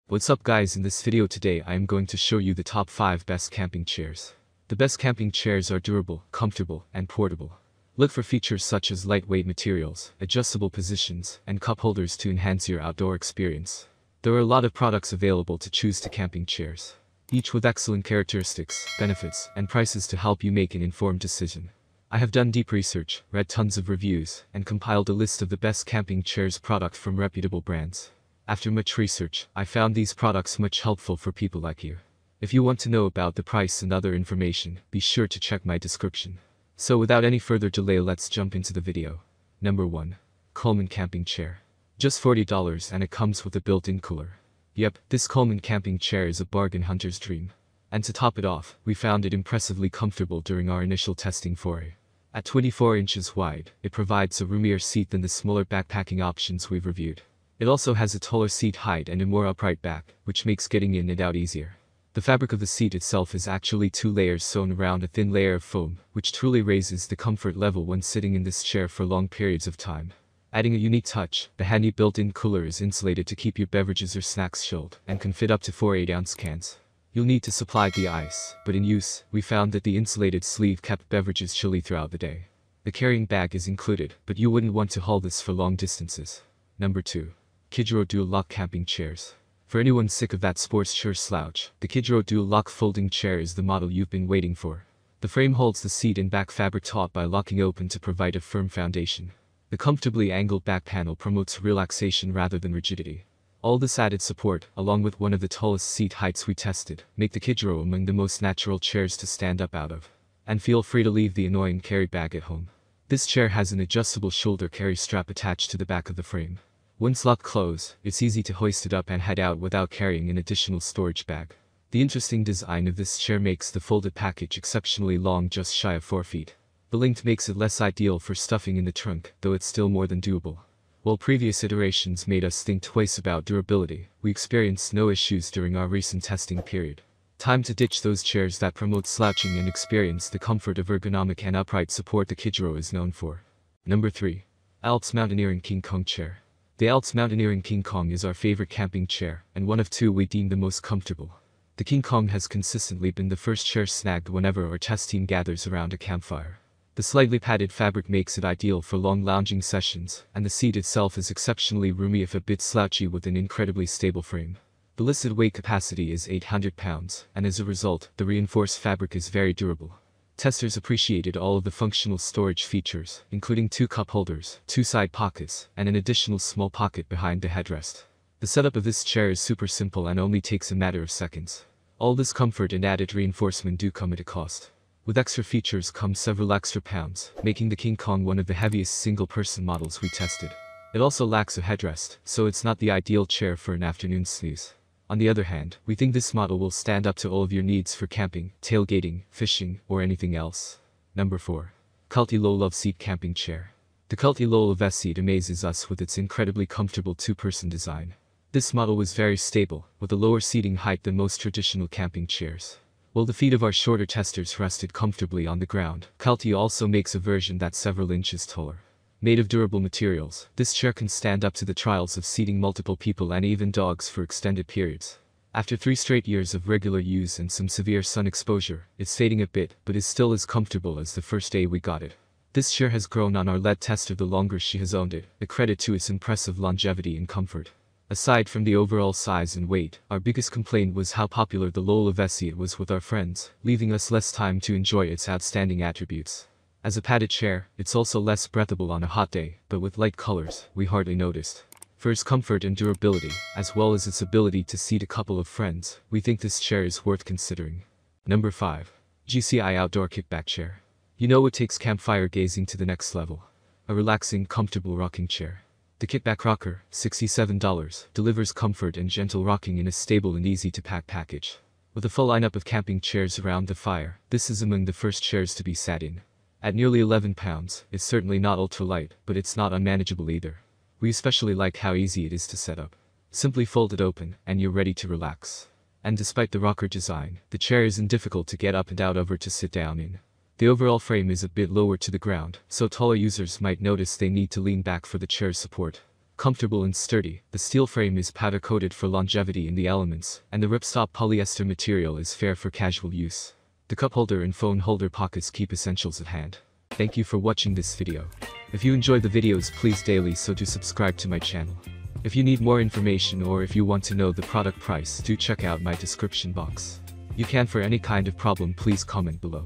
What's up guys, in this video today I am going to show you the top 5 best camping chairs. The best camping chairs are durable, comfortable, and portable. Look for features such as lightweight materials, adjustable positions, and cup holders to enhance your outdoor experience. There are a lot of products available to choose to camping chairs, each with excellent characteristics, benefits, and prices to help you make an informed decision. I have done deep research, read tons of reviews, and compiled a list of the best camping chairs product from reputable brands. After much research, I found these products much helpful for people like you. If you want to know about the price and other information, be sure to check my description. So without any further delay, let's jump into the video. Number 1. Coleman Camping Chair. Just $40 and it comes with a built-in cooler. Yep, this Coleman camping chair is a bargain hunter's dream. And to top it off, we found it impressively comfortable during our initial testing foray. At 24 inches wide, it provides a roomier seat than the smaller backpacking options we've reviewed. It also has a taller seat height and a more upright back, which makes getting in and out easier. The fabric of the seat itself is actually 2 layers sewn around a thin layer of foam, which truly raises the comfort level when sitting in this chair for long periods of time. Adding a unique touch, the handy built-in cooler is insulated to keep your beverages or snacks chilled, and can fit up to 4 8-ounce cans. You'll need to supply the ice, but in use, we found that the insulated sleeve kept beverages chilly throughout the day. The carrying bag is included, but you wouldn't want to haul this for long distances. Number 2. Kijaro DoLock Camping Chairs. For anyone sick of that sports chair slouch, the Kijaro DoLock folding chair is the model you've been waiting for. The frame holds the seat and back fabric taut by locking open to provide a firm foundation. The comfortably angled back panel promotes relaxation rather than rigidity. All this added support, along with one of the tallest seat heights we tested, make the Kijaro among the most natural chairs to stand up out of. And feel free to leave the annoying carry bag at home. This chair has an adjustable shoulder carry strap attached to the back of the frame. Once locked closed, it's easy to hoist it up and head out without carrying an additional storage bag. The interesting design of this chair makes the folded package exceptionally long, just shy of 4 feet. The length makes it less ideal for stuffing in the trunk, though it's still more than doable. While previous iterations made us think twice about durability, we experienced no issues during our recent testing period. Time to ditch those chairs that promote slouching and experience the comfort of ergonomic and upright support the Kijaro is known for. Number 3. Alps Mountaineering 𝐁𝐮𝐬𝐬 Chair. The Alps Mountaineering 𝐁𝐮𝐬𝐬 is our favorite camping chair, and one of 2 we deem the most comfortable. The 𝐁𝐮𝐬𝐬 has consistently been the first chair snagged whenever our test team gathers around a campfire. The slightly padded fabric makes it ideal for long lounging sessions, and the seat itself is exceptionally roomy if a bit slouchy with an incredibly stable frame. The listed weight capacity is 800 pounds, and as a result, the reinforced fabric is very durable. Testers appreciated all of the functional storage features, including 2 cup holders, 2 side pockets, and an additional small pocket behind the headrest. The setup of this chair is super simple and only takes a matter of seconds. All this comfort and added reinforcement do come at a cost. With extra features come several extra pounds, making the 𝐁𝐮𝐬𝐬 one of the heaviest single-person models we tested. It also lacks a headrest, so it's not the ideal chair for an afternoon snooze. On the other hand, we think this model will stand up to all of your needs for camping, tailgating, fishing, or anything else. Number 4. Culti Low Love Seat Camping Chair. The Culti Low Love Seat amazes us with its incredibly comfortable 2-person design. This model was very stable, with a lower seating height than most traditional camping chairs. While the feet of our shorter testers rested comfortably on the ground, Culti also makes a version that's several inches taller. Made of durable materials, this chair can stand up to the trials of seating multiple people and even dogs for extended periods. After 3 straight years of regular use and some severe sun exposure, it's fading a bit, but is still as comfortable as the first day we got it. This chair has grown on our lead tester the longer she has owned it, a credit to its impressive longevity and comfort. Aside from the overall size and weight, our biggest complaint was how popular the Low Love seat was with our friends, leaving us less time to enjoy its outstanding attributes. As a padded chair, it's also less breathable on a hot day, but with light colors, we hardly noticed. For its comfort and durability, as well as its ability to seat a couple of friends, we think this chair is worth considering. Number 5. 𝐍𝐨𝐭𝐞 Kickback Chair. You know what takes campfire gazing to the next level? A relaxing, comfortable rocking chair. The Kickback Rocker, $67, delivers comfort and gentle rocking in a stable and easy-to-pack package. With a full lineup of camping chairs around the fire, this is among the first chairs to be sat in. At nearly 11 pounds, it's certainly not ultra-light, but it's not unmanageable either. We especially like how easy it is to set up. Simply fold it open, and you're ready to relax. And despite the rocker design, the chair isn't difficult to get up and out of or to sit down in. The overall frame is a bit lower to the ground, so taller users might notice they need to lean back for the chair's support. Comfortable and sturdy, the steel frame is powder-coated for longevity in the elements, and the ripstop polyester material is fair for casual use. The cup holder and phone holder pockets keep essentials at hand. Thank you for watching this video. If you enjoy the videos, please do subscribe to my channel. If you need more information or if you want to know the product price, do check out my description box. You can for any kind of problem, please comment below.